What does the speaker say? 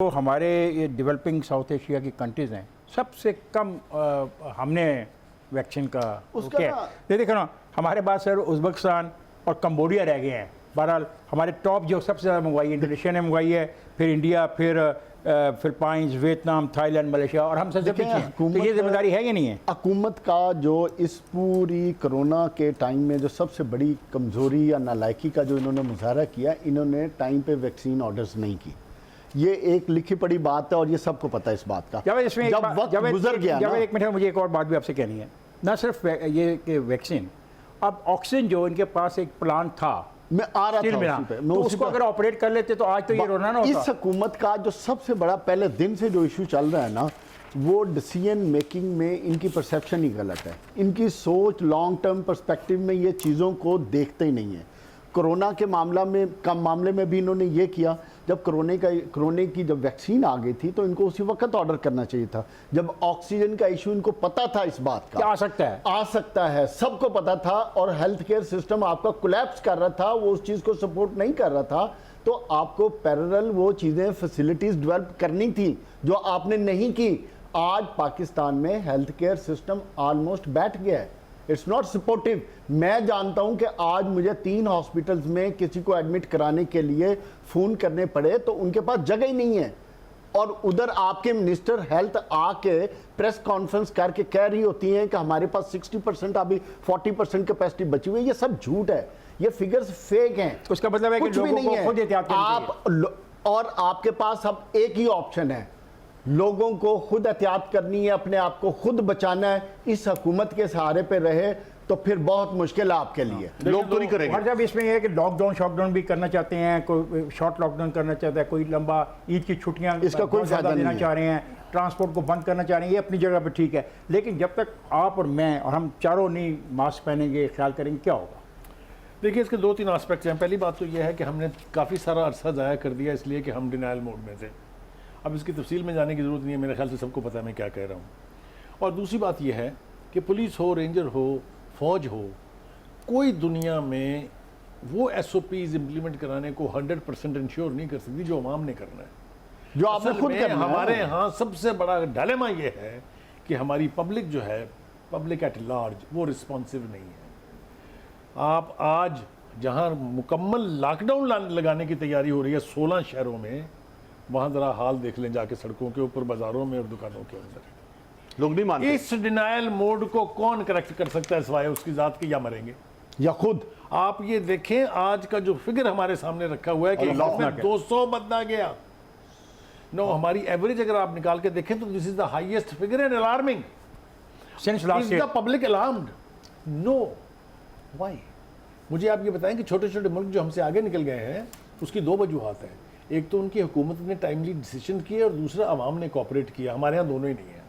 तो हमारे ये डेवलपिंग साउथ एशिया की कंट्रीज़ हैं, सबसे कम हमने वैक्सीन का किया। ये देखो ना, हमारे पास सर उज़्बेकिस्तान और कंबोडिया रह गए हैं। बहरहाल हमारे टॉप जो सबसे ज़्यादा मंगवाई है इंडोनेशिया ने मंगवाई है, फिर इंडिया, फिर फिलिपाइंस, वियतनाम, थाईलैंड, मलेशिया, और हम सबसे पीछे हैं। तो ये जिम्मेदारी है कि नहीं है हुकूमत का? जो इस पूरी कोरोना के टाइम में जो सबसे बड़ी कमज़ोरी या नालायकी का जो इन्होंने मुजाहरा किया, इन्होंने टाइम पे वैक्सीन ऑर्डर्स नहीं की। ये एक लिखी पड़ी बात है और ये सबको पता है इस बात का। इसमें जब वक्त गुजर गया ना, एक मिनट, मुझे एक और बात भी आपसे कहनी है। ना सिर्फ ये कि वैक्सीन, अब ऑक्सीजन जो इनके पास एक प्लांट था, मैं आ रहा था उसी पे, तो उसको अगर ऑपरेट कर लेते तो आज तो ये रोना ना होता। इस हुकूमत का जो सबसे बड़ा पहले दिन से जो इशू चल रहा है ना, वो डिसीजन मेकिंग में इनकी परसेप्शन ही गलत है। इनकी सोच लॉन्ग टर्म पर्सपेक्टिव में ये चीज़ों को देखते ही नहीं है। कोरोना के मामले में भी इन्होंने ये किया। जब कोरोना की जब वैक्सीन आ गई थी तो इनको उसी वक्त ऑर्डर करना चाहिए था। जब ऑक्सीजन का इशू इनको पता था इस बात का आ सकता है, सबको पता था, और हेल्थ केयर सिस्टम आपका कोलैप्स कर रहा था, वो उस चीज़ को सपोर्ट नहीं कर रहा था, तो आपको पैरेलल वो चीज़ें फैसिलिटीज़ डेवलप करनी थी जो आपने नहीं की। आज पाकिस्तान में हेल्थ केयर सिस्टम ऑलमोस्ट बैठ गया है। It's not supportive. मैं जानता हूं कि आज मुझे 3 हॉस्पिटल्स में किसी को एडमिट कराने के लिए फ़ोन करने पड़े तो उनके पास जगह ही नहीं है, और उधर आपके मिनिस्टर हेल्थ आके प्रेस कॉन्फ्रेंस करके कह रही होती हैं कि हमारे पास 60%, अभी 40% कैपेसिटी बची हुई है। ये सब झूठ है, ये फिगर्स फेक हैं। उसका मतलब है कि लोगों को खुद एहतियात करनी चाहिए। और आपके पास अब एक ही ऑप्शन है, लोगों को खुद एहतियात करनी है, अपने आप को खुद बचाना है। इस हुकूमत के सहारे पे रहे तो फिर बहुत मुश्किल है आपके लिए। लोग तो नहीं करेंगे। और जब इसमें यह है कि लॉकडाउन भी करना चाहते हैं, कोई शॉर्ट लॉकडाउन करना चाहता है, कोई लंबा ईद की छुट्टियां, इसका कोई फायदा देना चाह रहे हैं, ट्रांसपोर्ट को बंद करना चाह रहे हैं, ये अपनी जगह पर ठीक है। लेकिन जब तक आप और मैं और हम चारों नहीं मास्क पहनेंगे, ख्याल करेंगे, क्या होगा? देखिए, इसके 2-3 एस्पेक्ट्स हैं। पहली बात तो यह है कि हमने काफ़ी सारा अरसा ज़ाया कर दिया इसलिए कि हम डिनाइल मोड में थे। अब इसकी तफसील में जाने की ज़रूरत नहीं है, मेरे ख्याल से सबको पता है मैं क्या कह रहा हूँ। और दूसरी बात यह है कि पुलिस हो, रेंजर हो, फौज हो, कोई दुनिया में वो SOPs इम्प्लीमेंट कराने को 100% इंश्योर नहीं कर सकती जो अवाम ने करना है, जो आपने खुद करना है। हमारे यहाँ सबसे बड़ा डायलेमा ये है कि हमारी पब्लिक जो है, पब्लिक एट लार्ज, वो रिस्पॉन्सिव नहीं है। आप आज जहाँ मुकम्मल लॉकडाउन लगाने की तैयारी हो रही है 16 शहरों में, वहाँ ज़रा हाल देख लें जाके, सड़कों के ऊपर, बाज़ारों में और दुकानों के अंदर। लोग नहीं मानते। इस डिनाइल मोड को कौन करेक्ट कर सकता है सिवाय उसकी ज़ात के, या मरेंगे या खुद। आप ये देखें आज का जो फिगर हमारे सामने रखा हुआ है कि इसमें 200 बंदा गया। नो, हमारी एवरेज अगर आप निकाल के देखें तो this is the highest figure and alarming. Since last is the public alarmed? No, why? मुझे आप ये बताएं कि छोटे छोटे मुल्क जो हमसे आगे निकल गए हैं, उसकी 2 वजूहात हैं। एक तो उनकी हुकूमत ने टाइमली डिसीजन किए और दूसरा अवाम ने कोऑपरेट किया। हमारे यहाँ दोनों ही नहीं है।